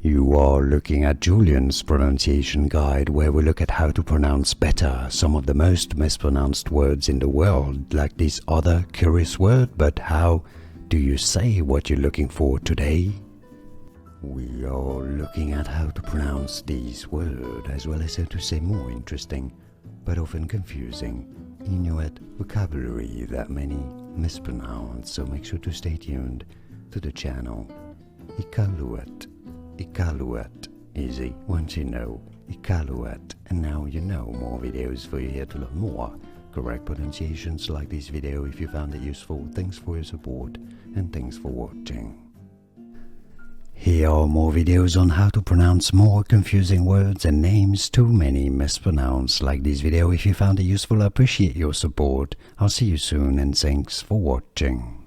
You are looking at Julian's pronunciation guide, where we look at how to pronounce better some of the most mispronounced words in the world, like this other curious word. But how do you say what you're looking for today? We are looking at how to pronounce these words, as well as how to say more interesting, but often confusing, Inuit vocabulary that many mispronounce, so make sure to stay tuned to the channel. Iqaluit. Iqaluit. Easy once you know Iqaluit, and now you know. More videos for you here to learn more correct pronunciations like this video. If you found it useful, thanks for your support and thanks for watching. Here are more videos on how to pronounce more confusing words and names too many mispronounced. Like this video if you found it useful. I appreciate your support. I'll see you soon and thanks for watching.